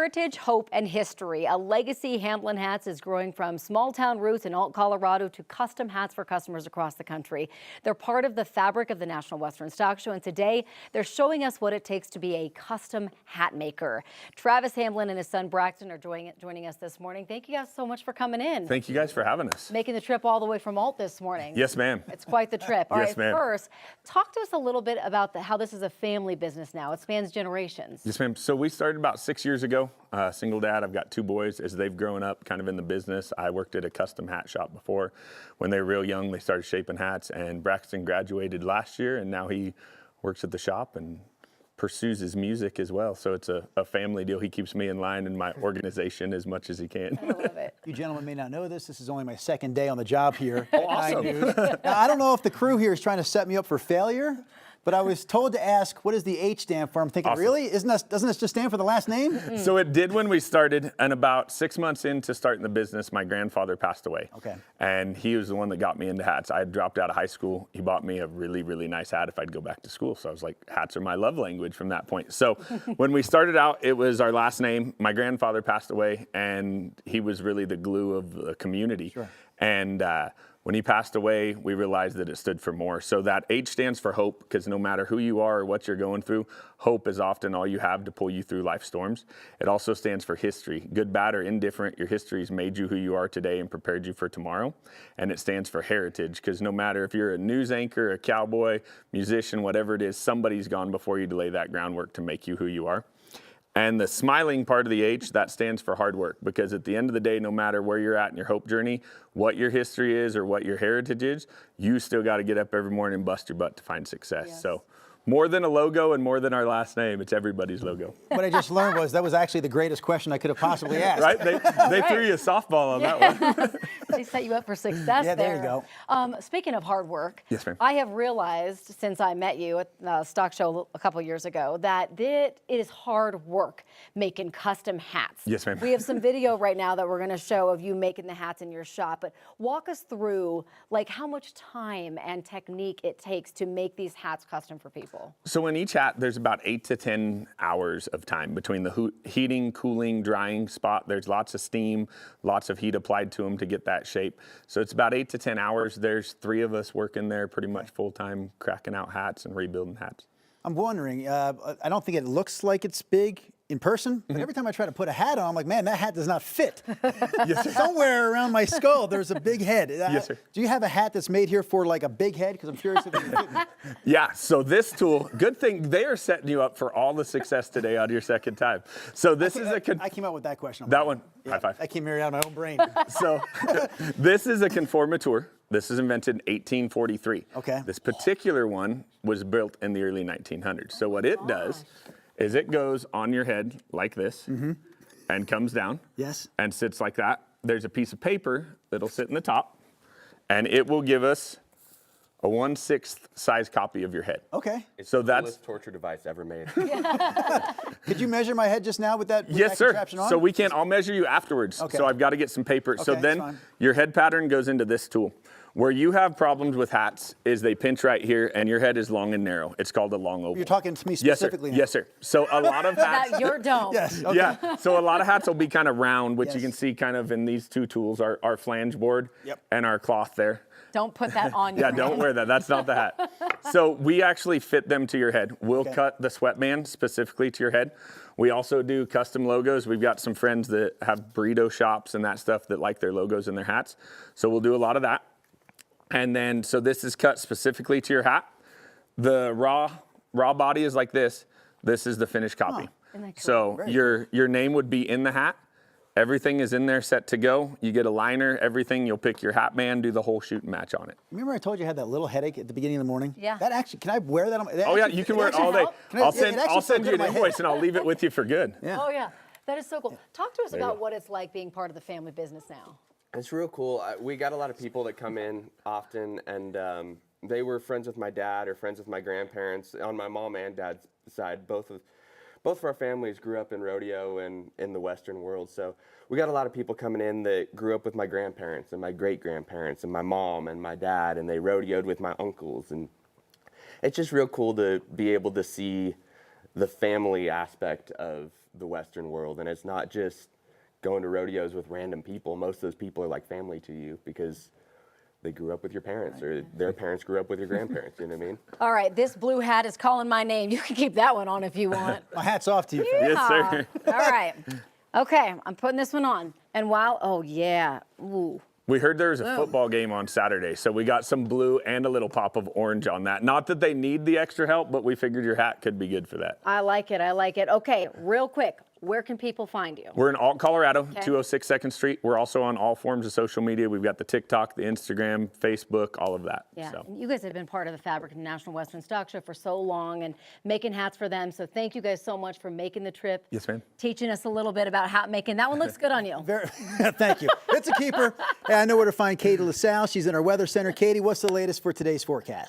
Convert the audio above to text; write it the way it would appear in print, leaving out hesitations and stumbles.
Heritage, hope, and history. A legacy Hamblen Hats is growing from small town roots in Alt Colorado to custom hats for customers across the country. They're part of the fabric of the National Western Stock Show, and today they're showing us what it takes to be a custom hat maker. Travis Hamblen and his son Braxton are joining us this morning. Thank you guys so much for coming in. Thank you guys for having us. Making the trip all the way from Alt this morning. Yes, ma'am. It's quite the trip. All Yes, right, ma'am. first, talk to us a little bit about how this is a family business now. It spans generations. Yes, ma'am. So we started about 6 years ago. Single dad. I've got two boys. As they've grown up kind of in the business, I worked at a custom hat shop before. When they were real young, they started shaping hats, and Braxton graduated last year, and now he works at the shop and pursues his music as well. So it's a family deal. He keeps me in line in my organization as much as he can. I love it. You gentlemen may not know this. This is only my second day on the job here. Oh, awesome. Now, I don't know if the crew here is trying to set me up for failure, but I was told to ask, what does the H stand for? I'm thinking, Awesome. really? Doesn't this just stand for the last name? So it did when we started, and about 6 months into starting the business, my grandfather passed away. Okay. And he was the one that got me into hats. I had dropped out of high school. He bought me a really, really nice hat if I'd go back to school. So I was like, hats are my love language from that point. So when we started out, it was our last name. My grandfather passed away, and he was really the glue of the community. Sure. And when he passed away, we realized that it stood for more. So that H stands for hope, because no matter who you are or what you're going through, hope is often all you have to pull you through life storms. It also stands for history. Good, bad, or indifferent, your history's made you who you are today and prepared you for tomorrow. And it stands for heritage, because no matter if you're a news anchor, a cowboy, musician, whatever it is, somebody's gone before you to lay that groundwork to make you who you are. And the smiling part of the H, that stands for hard work, because at the end of the day, no matter where you're at in your hope journey, what your history is or what your heritage is, you still got to get up every morning and bust your butt to find success. Yes. So more than a logo and more than our last name, it's everybody's logo. What I just learned was that was actually the greatest question I could have possibly asked. Right? They threw you a softball on that one. They set you up for success Yeah, there. there you go. Speaking of hard work, Yes, ma'am. I have realized since I met you at the stock show a couple years ago that it is hard work making custom hats. Yes, ma'am. We have some video right now that we're going to show of you making the hats in your shop, but walk us through like how much time and technique it takes to make these hats custom for people. So in each hat, there's about 8 to 10 hours of time between the heating, cooling, drying spot. There's lots of steam, lots of heat applied to them to get that shape. So it's about 8 to 10 hours. There's 3 of us working there pretty much full time, cracking out hats and rebuilding hats. I'm wondering, I don't think it looks like it's big in person, but every time I try to put a hat on, I'm like, man, that hat does not fit. Yes, sir. Somewhere around my skull, there's a big head. Yes, sir. Do you have a hat that's made here for like a big head? Because I'm curious if it can fit me. Yeah, so this tool, good thing they are setting you up for all the success today on your second time. So this is I came up with that question. that one, Yeah, high five. I came here out of my own brain. So this is a conformateur. This is invented in 1843. Okay. This particular one was built in the early 1900s. So what it does is it goes on your head like this and comes down Yes. and sits like that. There's a piece of paper that'll sit in the top, and it will give us a 1/6 size copy of your head. Okay. It's So the that's- coolest torture device ever made. Could you measure my head just now with that? Yes, sir. contraption on? So we can. I'll measure you afterwards. Okay. So I've got to get some paper. So Okay, then that's fine. your head pattern goes into this tool. Where you have problems with hats is they pinch right here, and your head is long and narrow. It's called a long oval. You're talking to me Yes, sir. specifically now. Yes, sir. So a lot of hats. That your dome. Yes. Okay. Yeah. So a lot of hats will be kind of round, which you Yes. can see kind of in these two tools, our flange board Yep. and our cloth there. Don't put that on your Yeah, don't wear that. That's not the hat. So we actually fit them to your head. We'll Okay. cut the sweatband specifically to your head. We also do custom logos. We've got some friends that have burrito shops and that stuff that like their logos in their hats. So we'll do a lot of that. And then, so this is cut specifically to your hat. The raw body is like this. This is the finished copy. Isn't that cool? So Very your name would be in the hat. Everything is in there set to go. You get a liner, everything. You'll pick your hat band, do the whole shoot and match on it. Remember I told you I had that little headache at the beginning of the morning? Yeah. That actually, can I wear that on that Oh yeah, actually- you can wear it actually all day. help? Can I- I'll it send actually I'll send feels you good an in my head. invoice and I'll leave it with you for good. Yeah. Oh yeah, that is so cool. Talk to us you about go. what it's like being part of the family business now. It's real cool. We got a lot of people that come in often, and they were friends with my dad or friends with my grandparents on my mom and dad's side. Both of our families grew up in rodeo and in the Western world. So we got a lot of people coming in that grew up with my grandparents and my great-grandparents and my mom and my dad, and they rodeoed with my uncles. And it's just real cool to be able to see the family aspect of the Western world, and it's not just going to rodeos with random people. Most of those people are like family to you because they grew up with your parents, or their parents grew up with your grandparents. You know what I mean? All right, this blue hat is calling my name. You can keep that one on if you want. My hat's off to you. Fred. Yes, sir. All right. Okay, I'm putting this one on. And while, oh yeah, ooh. We heard there was a football game on Saturday, so we got some blue and a little pop of orange on that. Not that they need the extra help, but we figured your hat could be good for that. I like it, I like it. Okay, real quick, where can people find you? We're in Alt, Colorado, 206 2nd Street. We're also on all forms of social media. We've got the TikTok, the Instagram, Facebook, all of that. Yeah, So. and you guys have been part of the Fabric and National Western Stock Show for so long and making hats for them. So thank you guys so much for making the trip. Yes, ma'am. Teaching us a little bit about hat making. That one looks good on you. Thank you. It's a keeper. And I know where to find Katie LaSalle. She's in our weather center. Katie, what's the latest for today's forecast?